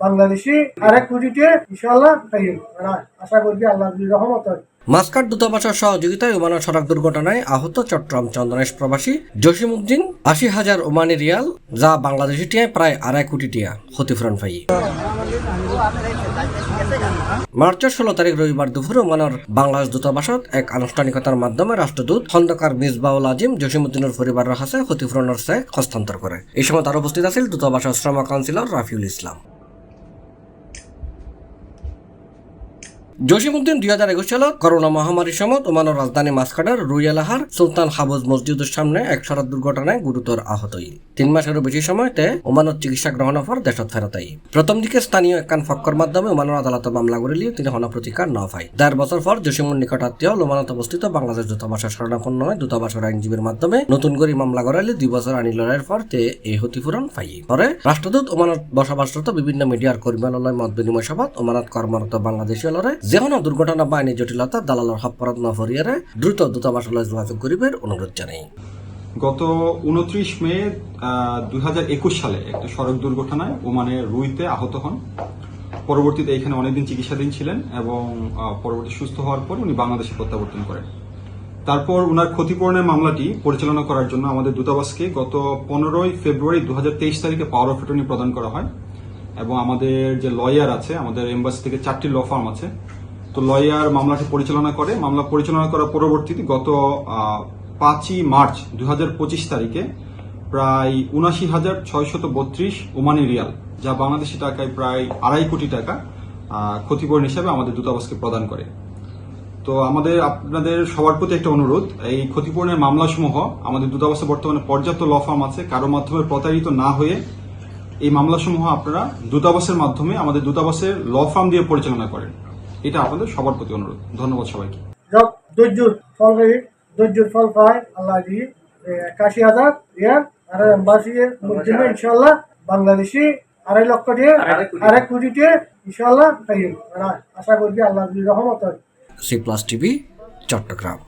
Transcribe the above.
বাংলাদেশি আরেক কোটিতে ইনশাআল্লাহ পাইব আশা করি আল্লাহর রহমত। মাস্কাট দূতাবাসের সহযোগিতায় ওমানের সড়ক দুর্ঘটনায় আহত চট্টগ্রাম চন্দনেশ প্রবাসী জসিমউদ্দিন ৮০,০০০ ওমানি রিয়াল, যা বাংলাদেশি টিয়ায় প্রায় ২.৫ কোটি টিয়া ক্ষতিপূরণ পাই। মার্চের ১৬ তারিখ রবিবার দুপুরে ওমানের বাংলাদেশ দূতাবাসত এক আনুষ্ঠানিকতার মাধ্যমে রাষ্ট্রদূত খন্দকার মিসবাউল আজিম জসিমউদ্দিনের পরিবারের কাছে ক্ষতিপূরণের চেক হস্তান্তর করে। এই সময় তার উপস্থিত আছেন দূতাবাসের শ্রম কাউন্সিলর রাফিউল ইসলাম। জসিমউদ্দিন ২০২১ সালত করোনা মহামারীর সময় ওমানের রাজধানী মাস্কাটের রুইয়ালাহার সুলতান হাবুজ মসজিদের সামনে এক সড়ক দুর্ঘটনায় গুরুতর আহত। ৩ মাসেরও বেশি সময়তে ওমানত চিকিৎসা গ্রহণের পর দেশত ফেরতাই। প্রথম দিকে স্থানীয় একখান ফক্কর মাধ্যমে ওমানের আদালতে মামলা করিলেও তিনি হনপ্রতিকার ন পায়। ১.৫ বছর পর জসিমুর নিকটাত্মীয় ওমানত অবস্থিত বাংলাদেশ দূতাবাসের শরণাপন্ন হয়ে দূতাবাসের আইনজীবীর মাধ্যমে নতুন করে মামলা করাইলে ২ বছর আইনি লড়াইয়ের পর তে এই ক্ষতিপূরণ পাই। পরে রাষ্ট্রদূত ওমানত বসবাসরত বিভিন্ন মিডিয়ার কর্মীলয় মত বিনিময় সভাত ওমানত কর্মরত বাংলাদেশী লড়াই যে কোনো দুর্ঘটনা বা আইনি জটিলতা দালালের হপ্পরাত ন ফরিয়ারে দ্রুত দূতাবাসলৈ যোগাযোগ করিবার অনুরোধ জানাই। গত ২৯ মে ২০২১ সালে একটা সড়ক দুর্ঘটনায় ওমানে রুইতে আহত হন। পরবর্তীতে এখানে অনেকদিন চিকিৎসাধীন ছিলেন এবং পরবর্তী সুস্থ হওয়ার পর উনি বাংলাদেশে প্রত্যাবর্তন করেন। তারপর উনার ক্ষতিপূরণের মামলাটি পরিচালনা করার জন্য আমাদের দূতাবাসকে গত ১৫ ফেব্রুয়ারি ২০২৩ তারিখে পাওয়ার অফ অ্যাটর্নি প্রদান করা হয় এবং আমাদের যে লয়ার আছে, আমাদের এম্বাসি থেকে ৪টি ল ফার্ম আছে, তো লয়ার মামলাটি পরিচালনা করে। মামলা পরিচালনা করার পরবর্তীতে গত ৫ই মার্চ ২০২৫ তারিখে প্রায় ৭৯,৬৩২ ওমানি রিয়াল, যা বাংলাদেশি টাকায় প্রায় ২.৫ কোটি টাকা ক্ষতিপূরণ হিসাবে আমাদের দূতাবাসকে প্রদান করে। তো আপনাদের সবার প্রতি একটা অনুরোধ, এই ক্ষতিপূরণের মামলাসমূহ আমাদের দূতাবাসে বর্তমানে পর্যাপ্ত ল ফার্ম আছে। কারো মাধ্যমে প্রতারিত না হয়ে এই মামলাসমূহ আপনারা দূতাবাসের মাধ্যমে আমাদের দূতাবাসের ল ফার্ম দিয়ে পরিচালনা করেন। এটা আপনাদের সবার প্রতি অনুরোধ। ধন্যবাদ সবাইকে। ধৈর্যের ফল পায় আল্লাহ দিয়ে ৮১,০০০ রিয়াল আর এম্বাসির মধ্যে ইনশাআল্লাহ বাংলাদেশি ২.৫ লক্ষ দিয়ে ২.৫ কোটি দিয়ে ইনশাআল্লাহ পাইব আশা করি আল্লাহর রহমত। C plus TV, Chittagong.